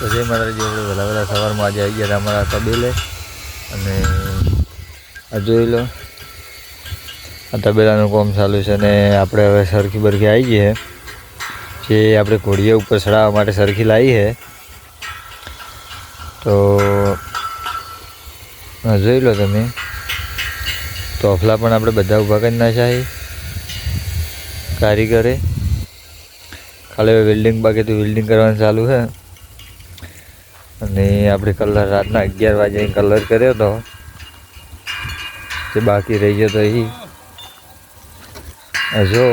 તો જય માતાજી, આપણે વહેલા વહેલા સવારમાં આજે આવી ગયા અમારા તબેલે. અને આ જોઈ લો, આ તબેલાનું કામ ચાલુ છે. અને આપણે હવે સરખી બરખી આવી ગઈ છે, જે આપણે ઘોડીએ ઉપર ચડાવવા માટે સરખી લાવી છે. તો જોઈ લો તમે, તોફલા પણ આપણે બધા ઊભા કરી નાખ્યા કારીગરે. ખાલી હવે વેલ્ડિંગ બાકી તો વેલ્ડિંગ કરવાનું ચાલુ છે. અને આપણે કલર રાતના 11 વાગે કલર કર્યો હતો, જે બાકી રહી ગયો તો એ જો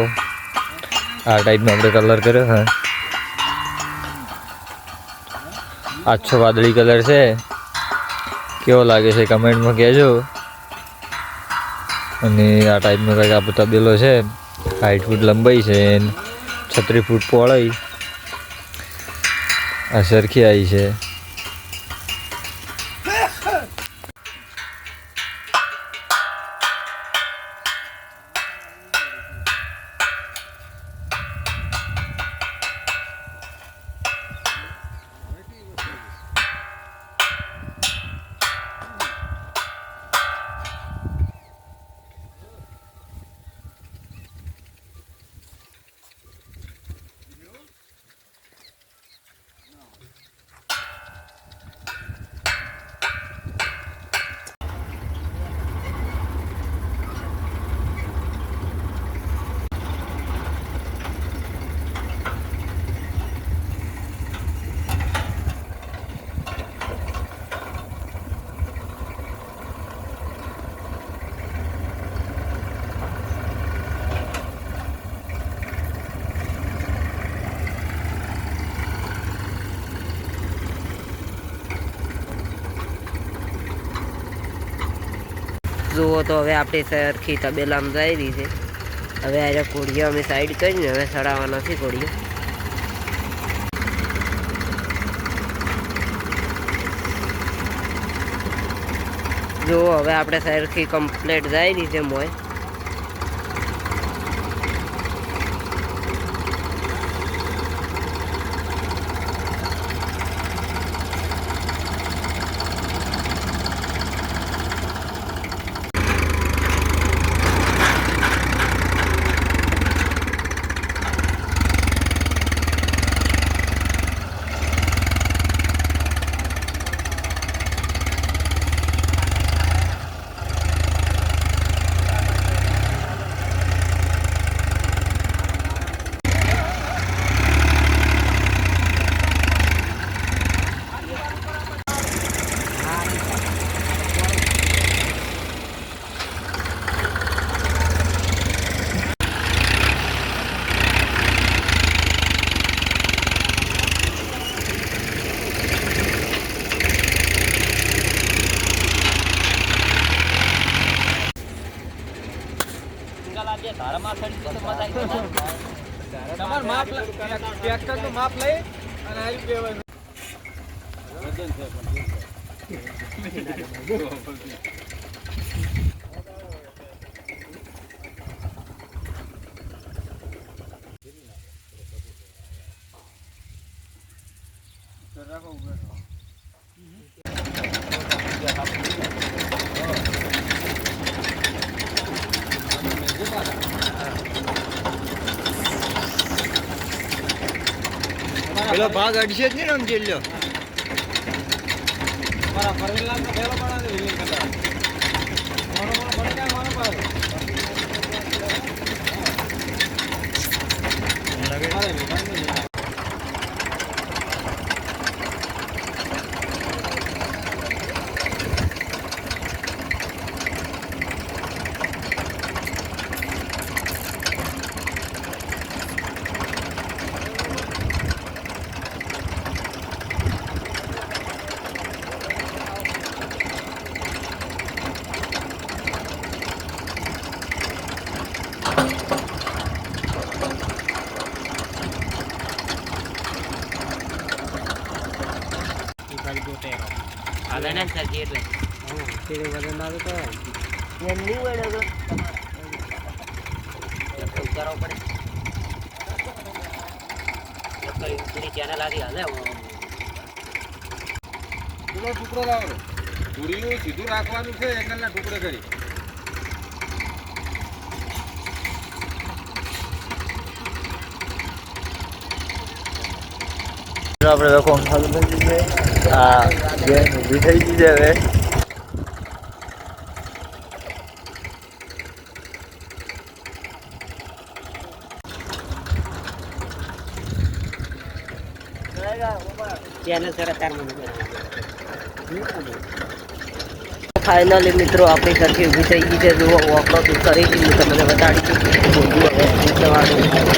આ ટાઈપનો આપણે કલર કર્યો છે. આછો વાદળી કલર છે, કેવો લાગે છે કમેન્ટમાં કહેજો. અને આ ટાઈપનો કંઈક આપણો તબેલો છે. 60 ફૂટ લંબાઈ છે, 36 ફૂટ પહોળાઈ. આ સરખી આવી છે. જુઓ તો હવે આપણી સરખી તબેલામાં જઈ રહી છે. હવે આ કોળીઓ અમે સાઈડ કરીને હવે ચડાવવા નથી કોળીઓ. જુઓ હવે આપણે સરખી કમ્પ્લીટ જઈ રહી છે મોય. માપ લઈ અને પેલો ભાગ અડશે જ નહીં ને, આમ જેલ લ્યો. મારા ફરવેલા તો પેલો બના દે વિલિંગ કરતા મોનો બને જાય મોનો પર વજન સરખી એટલે વજન આવે તો એમ નહીં હોય ને ઉતારવો પડે. પૂરી ચેનલ આથી હાલે પેલો ટુકડો લાવો. ઘોડીયું સીધું રાખવાનું છે, એંગલના ટુકડે કરી. આપણે લોકો ચાલુ થઈ ગઈ છે. આ બેન ઊભી થઈ ગઈ છે હવે. ફાઇનલી મિત્રો આપણી સરખી ઊભી થઈ ગઈ છે. જુઓ વોકઆઉટ કરી દીધું, તમને બતાડી દીધું. હવે જવાનું.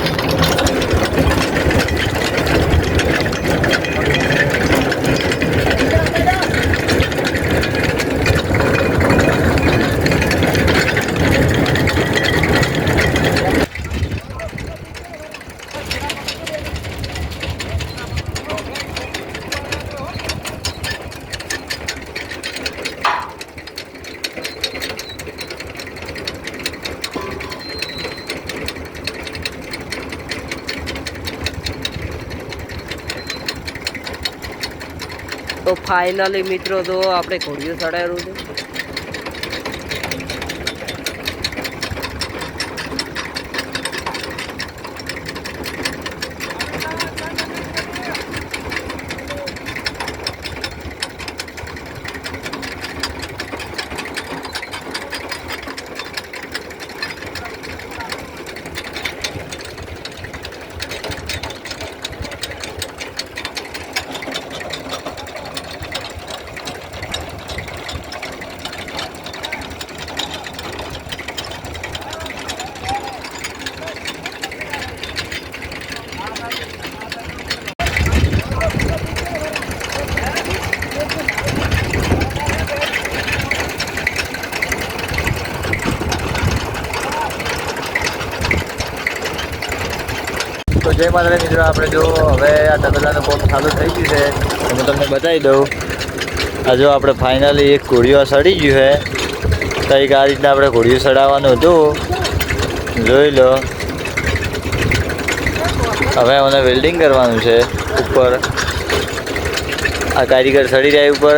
તો ફાઇનલી મિત્રો તો આપણે ઘોડીઓ ચડાવેલું છે. તો જય માતાજી મિત્રો, આપણે જો હવે આ તબેલાનું કોમ ચાલુ થઈ ગયું છે. તો હું તમને બતાવી દઉં. આ જો આપણે ફાઇનલી એક ઘોડીઓ સડી ગયું છે. કંઈક આ રીતના આપણે ઘોડીઓ સડાવવાનું હતું, જોઈ લો. હવે મને વેલ્ડિંગ કરવાનું છે ઉપર. આ કારીગર સડી રહ્યા ઉપર.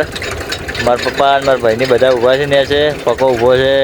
મારા પપ્પા અને મારા ભાઈની બધા ઊભા છે ને છે. પપ્પો ઊભો છે.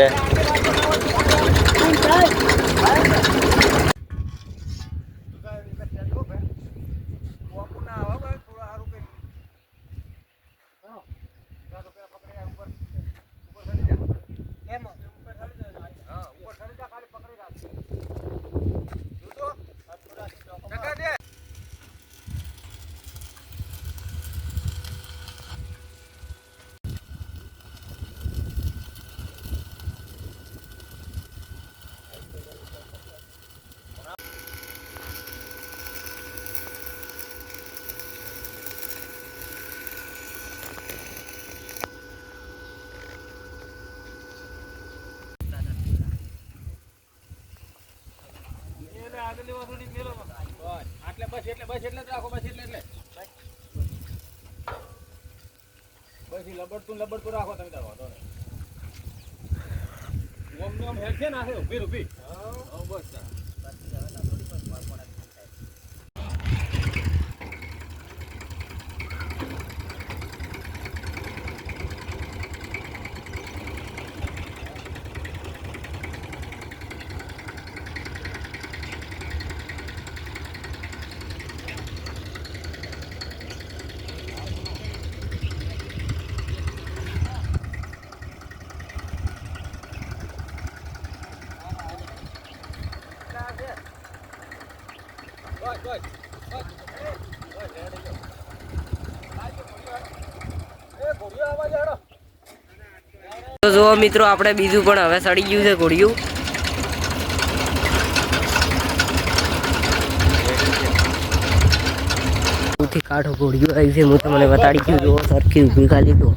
બસ એટલે જ રાખો. બસ એટલે બસ લબડતું રાખો તમે તારો વાંધો નહીં. ઓમ ને ઓમ હેલ છે ને ઊભી બસ. તો જુઓ મિત્રો, આપણે બીજું પણ હવે સડી ગયું છે ઘોડિયું. સૌથી કાઠું ઘોડિયું આવ્યું છે. હું તમને બતાડી ગયું. જુઓ સરખી ઊભી ખાલી તો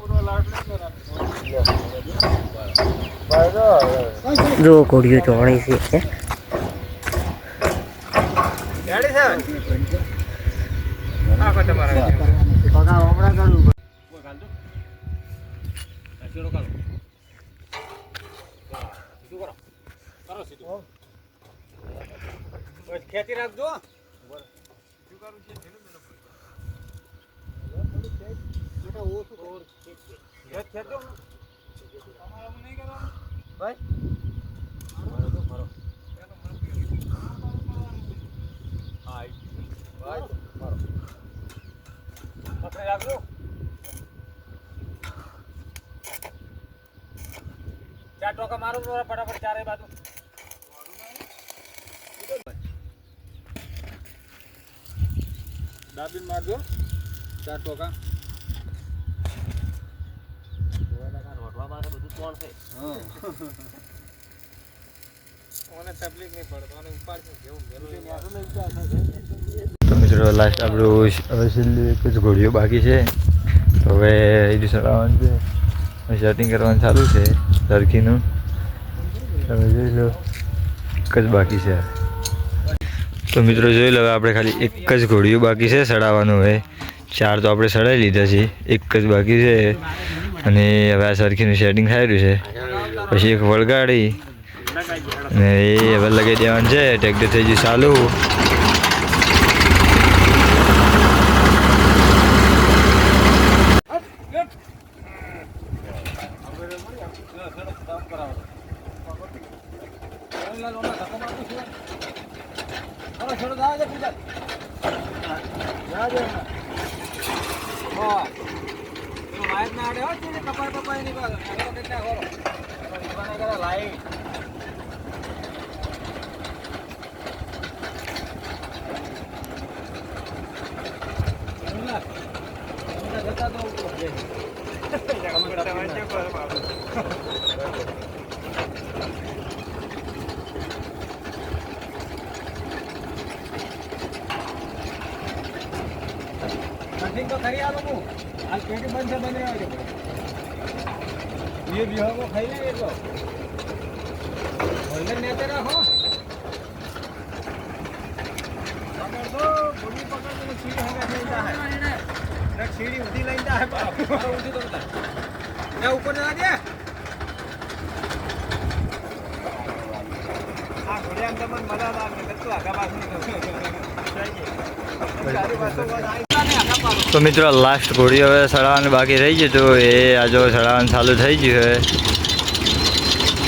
જુઓ ઘોડિયું ચોણી છે. ખેતી રાખજો. ઓછું ખેંચો ને. તમારે આમ નહીં કરવાનું. ભાઈ હા, ભાઈ, મારો. પકડી રાખજો. ચાર ટોકા મારો ફટાફટ ચારે બાજુ. દાબીને મારજો 4 ટોકા. હા. ઓને તકલીફ નહીં પડે તો ઓને ઉપાડશું જેવું મેલું લઈ જાય. તો મિત્રો લાસ્ટ આપણું હવે છેલ્લી એક જ ઘોડીઓ બાકી છે. તો હવે એ ચડાવવાનું છે, સેટિંગ કરવાનું ચાલુ છે સરખીનું. તમે જોઈ લો એક જ બાકી છે. તો મિત્રો જોઈ લો આપણે ખાલી એક જ ઘોડીઓ બાકી છે ચડાવવાનું. હવે 4 તો આપણે ચડાવી લીધા છે, એક જ બાકી છે. અને હવે આ સરખીનું સેટિંગ થઈ રહ્યું છે. પછી એક વળગાડી અને એ હવે લગાવી દેવાનું છે. ટ્રેક્ટર થઈ ગયું ચાલુ. તો ખરી આ લોકો આ પેટી બંધ છે બને આવજો ये भी हो खाई ले ये तो होल्डर नेते रहो अगर तो गोली पकड़ के सीढ़ी होगा लेता है ना सीढ़ी उठी लेता है उठी तो मैं ऊपर जा दे हां गोली अंदर मन मजा आ रहा है तो आगे बात नहीं તો મિત્રો લાસ્ટ ઘોડી હવે ચડાવવાનું બાકી રહી ગયું. તો એ આ જો ચડાવવાનું ચાલુ થઈ ગયું છે.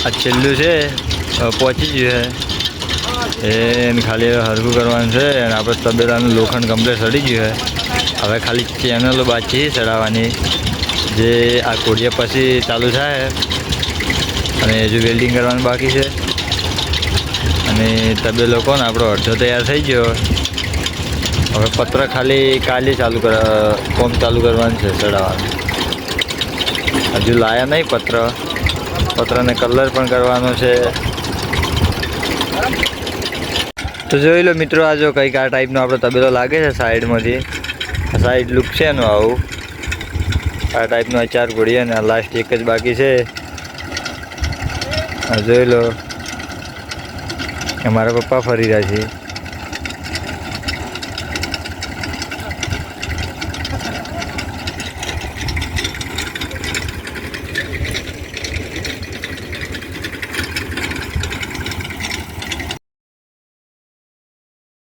આ છેલ્લું છે, પહોંચી ગયું છે. એને ખાલી હરખું કરવાનું છે. અને આપણે તબેલાનું લોખંડ કમ્પ્લીટ ચડી ગયું છે. હવે ખાલી ચેનલો બાકી ચડાવવાની, જે આ ઘોડિયા પછી ચાલુ થાય. અને હજુ વેલ્ડિંગ કરવાનું બાકી છે. અને તબેલો કોણ આપણો અડધો તૈયાર થઈ ગયો. હવે પત્ર ખાલી કાલે કોમ ચાલુ કરવાનું છે ચડાવવાનું. હજુ લાયા નહીં પત્રને કલર પણ કરવાનો છે. તો જોઈ લો મિત્રો, આ જો કંઈક આ ટાઈપનો આપણો તબેલો લાગે છે સાઈડમાંથી. સાઈડ લુક છે એનું આવું. આ ટાઈપનો આ 4 ઘોડી અને આ લાસ્ટ એક જ બાકી છે. જોઈ લો, અમારા પપ્પા ફરી રહ્યા છે.